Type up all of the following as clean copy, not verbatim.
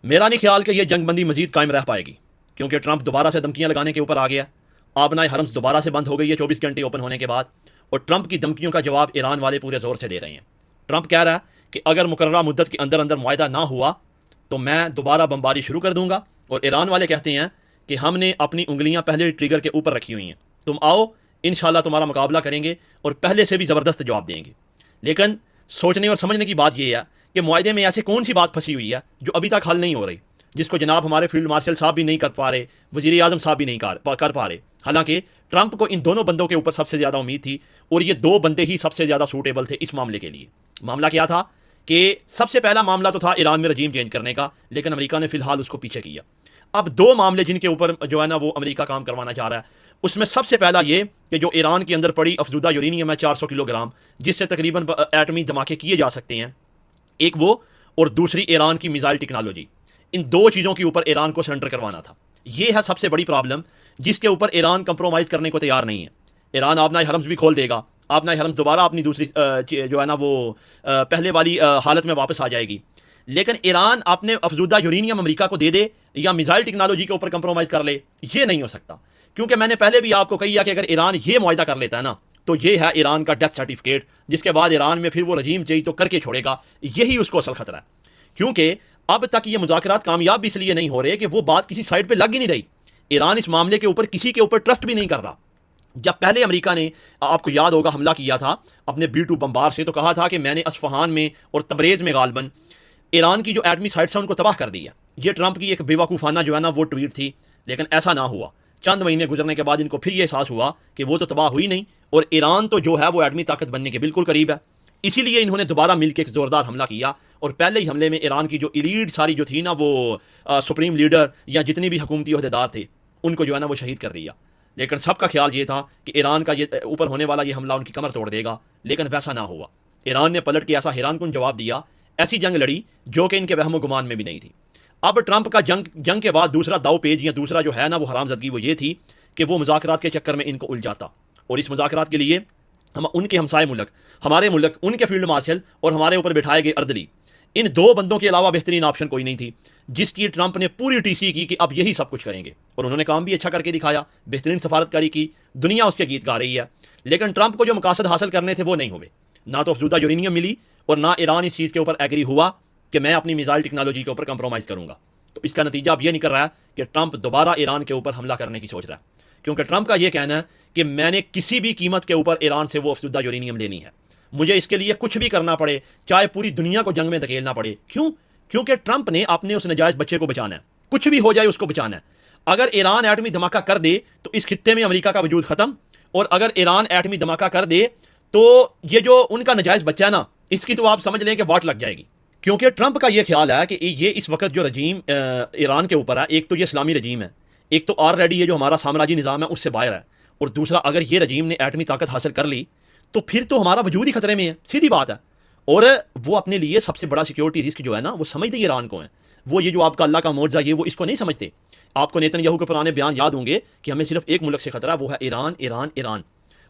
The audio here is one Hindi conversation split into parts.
मेरा नहीं ख्याल कि यह जंगबंदी मजीद कायम रह पाएगी, क्योंकि ट्रंप दोबारा से धमकियां लगाने के ऊपर आ गया। आबनाए हरम्स दोबारा से बंद हो गई है 24 घंटे ओपन होने के बाद, और ट्रंप की धमकियों का जवाब ईरान वाले पूरे जोर से दे रहे हैं। ट्रंप कह रहा है कि अगर मुकर्ररा मुद्दत के अंदर अंदर मुआहदा ना हुआ तो मैं दोबारा बमबारी शुरू कर दूंगा। और ईरान वाले कहते हैं कि हमने अपनी उंगलियां पहले ट्रिगर के ऊपर रखी हुई हैं, तुम आओ, इंशाल्लाह तुम्हारा मुकाबला करेंगे और पहले से भी ज़बरदस्त जवाब देंगे। लेकिन सोचने और समझने की बात यह है कि मुआहदे में ऐसे कौन सी बात फंसी हुई है जो अभी तक हल नहीं हो रही, जिसको जनाब हमारे फील्ड मार्शल साहब भी नहीं कर पा रहे, वज़ीर आज़म साहब भी नहीं कर पा रहे। हालांकि ट्रंप को इन दोनों बंदों के ऊपर सबसे ज़्यादा उम्मीद थी, और ये दो बंदे ही सबसे ज़्यादा सूटेबल थे इस मामले के लिए। मामला क्या था कि सबसे पहला मामला तो था ईरान में रजीम चेंज करने का, लेकिन अमेरिका ने फिलहाल उसको पीछे किया। अब दो मामले जिनके ऊपर जो है ना वो अमेरिका काम करवाना चाह रहा है, उसमें सबसे पहला ये कि जो ईरान के अंदर पड़ी अफजुदा यूरेनियम है 400 किलोग्राम, जिससे तकरीबन एटमी धमाके किए जा सकते हैं, एक वो, और दूसरी ईरान की मिसाइल टेक्नोलॉजी। इन दो चीज़ों के ऊपर ईरान को सरेंडर करवाना था। यह है सबसे बड़ी प्रॉब्लम, जिसके ऊपर ईरान कंप्रोमाइज़ करने को तैयार नहीं है। ईरान आबनाए हरम्स भी खोल देगा, आबनाए हरम्स दोबारा अपनी दूसरी जो है ना वो पहले वाली हालत में वापस आ जाएगी। लेकिन ईरान अपने अफजुदा यूरेनियम अमेरिका को दे दे या मिसाइल टेक्नोलॉजी के ऊपर कंप्रोमाइज़ कर ले, ये नहीं हो सकता। क्योंकि मैंने पहले भी आपको कही है कि अगर ईरान ये मुआहदा कर लेता है ना, तो ये है ईरान का डेथ सर्टिफिकेट, जिसके बाद ईरान में फिर वो रजीम चेंज तो करके छोड़ेगा। यही उसको असल खतरा है, क्योंकि अब तक ये मुज़ाकरात कामयाब इसलिए नहीं हो रहे कि वो बात किसी साइड पे लग ही नहीं रही। ईरान इस मामले के ऊपर किसी के ऊपर ट्रस्ट भी नहीं कर रहा। जब पहले अमेरिका ने, आपको याद होगा, हमला किया था अपने B-2 बम्बार से, तो कहा था कि मैंने असफहान में और तबरेज़ में गालबन ईरान की जो एटमी साइट्स हैं उनको तबाह कर दिया। ये ट्रंप की एक बेवकूफ़ाना जो है ना वो ट्वीट थी, लेकिन ऐसा ना हुआ। चंद महीने गुजरने के बाद इनको फिर ये एहसास हुआ कि वो तो तबाह हुई नहीं, और ईरान तो जो है वो एटमी ताकत बनने के बिल्कुल करीब है। इसीलिए इन्होंने दोबारा मिलकर एक ज़ोरदार हमला किया, और पहले ही हमले में ईरान की जो इलीट सारी जो थी ना वो सुप्रीम लीडर या जितने भी हुकूमती अहदेदार थे, उनको जो है ना वो शहीद कर दिया। लेकिन सबका ख्याल ये था कि ईरान का ये ऊपर होने वाला ये हमला उनकी कमर तोड़ देगा, लेकिन वैसा ना हुआ। ईरान ने पलट के ऐसा हैरानकुन जवाब दिया, ऐसी जंग लड़ी जो कि इनके वहमो गुमान में भी नहीं थी। अब ट्रंप का जंग के बाद दूसरा दाव पेज या दूसरा जो है ना वो हरामजदगी वो ये थी कि वो मुज़ाकरात के चक्कर में इनको उलझाता, और इस मुज़ाकरात के लिए हम उनके हमसाए मुल्क, हमारे मुल्क, उनके फील्ड मार्शल और हमारे ऊपर बिठाए गए अर्दली, इन दो बंदों के अलावा बेहतरीन ऑप्शन कोई नहीं थी, जिसकी ट्रंप ने पूरी टीसी की कि अब यही सब कुछ करेंगे। और उन्होंने काम भी अच्छा करके दिखाया, बेहतरीन सफारतकारी की, दुनिया उसके गीत गा रही है। लेकिन ट्रंप को जो मकासद हासिल करने थे वो नहीं हुए। ना तो अफजुदा यूरेनियम मिली, और ना ईरान इस चीज़ के ऊपर एग्री हुआ कि मैं अपनी मिसाइल टेक्नोलॉजी के ऊपर कंप्रोमाइज़ करूंगा। तो इसका नतीजा अब ये निकल रहा है कि ट्रंप दोबारा ईरान के ऊपर हमला करने की सोच रहा है, क्योंकि ट्रंप का यह कहना है कि मैंने किसी भी कीमत के ऊपर ईरान से वो अफजुदा यूरेनियम लेनी है, मुझे इसके लिए कुछ भी करना पड़े, चाहे पूरी दुनिया को जंग में धकेलना पड़े। क्यों? क्योंकि ट्रंप ने अपने उस नजायज़ बच्चे को बचाना है, कुछ भी हो जाए उसको बचाना है। अगर ईरान एटमी धमाका कर दे तो इस खित्ते में अमेरिका का वजूद ख़त्म, और अगर ईरान एटमी धमाका कर दे तो ये जो उनका नजायज़ बच्चा है ना, इसकी तो आप समझ लें कि वाट लग जाएगी। क्योंकि ट्रंप का ये ख्याल है कि ये इस वक्त जो रजीम ईरान के ऊपर है, एक तो ये इस्लामी रजीम है, एक तो ऑलरेडी ये जो हमारा साम्राज्य निज़ाम है उससे बाहर है, और दूसरा अगर ये रजीम ने एटमी ताकत हासिल कर ली तो फिर तो हमारा वजूद ही खतरे में है, सीधी बात है। और वो अपने लिए सबसे बड़ा सिक्योरिटी रिस्क जो है ना वो समझते ईरान को है। वो ये जो आपका अल्लाह का मोर्जा ये वो इसको नहीं समझते। आपको नेतन्याहू के पुराने बयान याद होंगे कि हमें सिर्फ एक मुल्क से खतरा, वो है ईरान, ईरान, ईरान।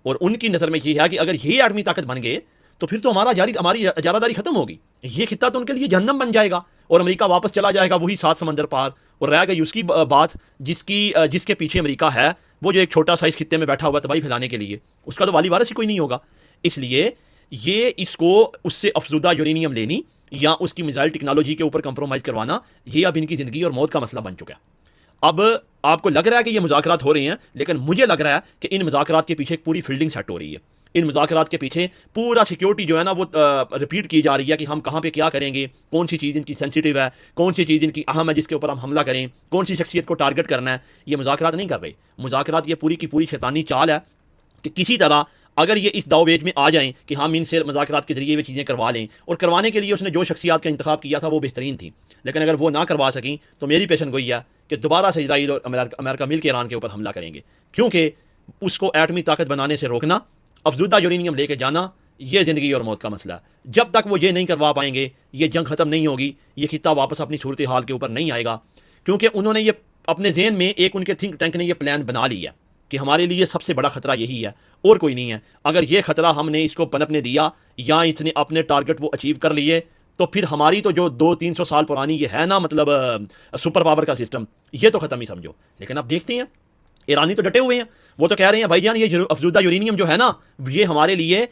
और उनकी नज़र में ये है कि अगर ये एटमी ताकत बन गए तो फिर तो हमारी इजारादारी खत्म होगी, ये खित्ता तो उनके लिए जहन्नम बन जाएगा, और अमेरिका वापस चला जाएगा वही 7 समंदर पार। और रह गई उसकी बात जिसके पीछे अमेरिका है, वो जो एक छोटा सा इस खित्ते में बैठा हुआ तबाही फैलाने के लिए, उसका तो वाली वारिस ही कोई नहीं होगा। इसलिए ये इसको उससे अफजुदा यूरेनियम लेनी या उसकी मिसाइल टेक्नोलॉजी के ऊपर कंप्रोमाइज़ करवाना, ये अब इनकी ज़िंदगी और मौत का मसला बन चुका है। अब आपको लग रहा है कि ये मुज़ाकरात हो रहे हैं, लेकिन मुझे लग रहा है कि इन मुज़ाकरात के पीछे एक पूरी फील्डिंग सेट हो रही है। इन मुज़ाकरात के पीछे पूरा सिक्योरिटी जो है ना वो रिपीट की जा रही है कि हम कहाँ पे क्या करेंगे, कौन सी चीज़ इनकी सेंसिटिव है, कौन सी चीज़ इनकी अहम है जिसके ऊपर हम हमला करें, कौन सी शख्सियत को टारगेट करना है। ये मुज़ाकरात नहीं कर रहे। मुज़ाकरात ये पूरी की पूरी शैतानी चाल है कि किसी तरह अगर ये इस दावपेच में आ जाएं कि हम इनसे मुज़ाकरात के जरिए वे चीज़ें करवा लें, और करवाने के लिए उसने जो शख्सियात का इंतखाब किया था वो बेहतरीन थी, लेकिन अगर वो ना करवा सकें तो मेरी पेशन गोई है कि दोबारा से इजराइल और अमेरिका मिल के ईरान के ऊपर हमला करेंगे, क्योंकि उसको एटमी ताकत बनाने से रोकना, अफजुदा यूरेनियम लेके जाना, ये ज़िंदगी और मौत का मसला है। जब तक वो ये नहीं करवा पाएंगे ये जंग ख़त्म नहीं होगी, ये खित्ता वापस अपनी सूरत हाल के ऊपर नहीं आएगा। क्योंकि उन्होंने ये अपने जहन में एक उनके थिंक टैंक ने ये प्लान बना लिया कि हमारे लिए सबसे बड़ा खतरा यही है और कोई नहीं है। अगर ये खतरा हमने इसको पनपने दिया या इसने अपने टारगेट वो अचीव कर लिए तो फिर हमारी तो जो 200-300 साल पुरानी ये है ना, मतलब सुपर पावर का सिस्टम, ये तो ख़त्म ही समझो। लेकिन अब देखते हैं, ईरानी तो डटे हुए हैं, वो तो कह रहे हैं भाईजान ये अफजूदा यूरेनियम जो है ना, ये हमारे लिए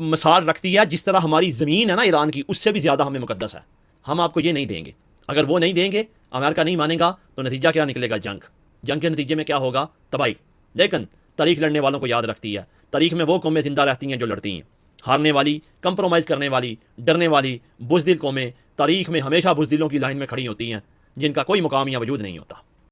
मिसाल रखती है, जिस तरह हमारी ज़मीन है ना ईरान की, उससे भी ज़्यादा हमें मुकद्दस है, हम आपको ये नहीं देंगे। अगर वो नहीं देंगे, अमेरिका नहीं मानेगा, तो नतीजा क्या निकलेगा? जंग के नतीजे में क्या होगा? तबाही। लेकिन तारीख लड़ने वालों को याद रखती है, तारीख में वो कौमें जिंदा रहती हैं जो लड़ती हैं। हारने वाली, कंप्रोमाइज़ करने वाली, डरने वाली, बुज़दिल कौमें तारीख में हमेशा बुज़दिलों की लाइन में खड़ी होती हैं, जिनका कोई मुकाम या वजूद नहीं होता।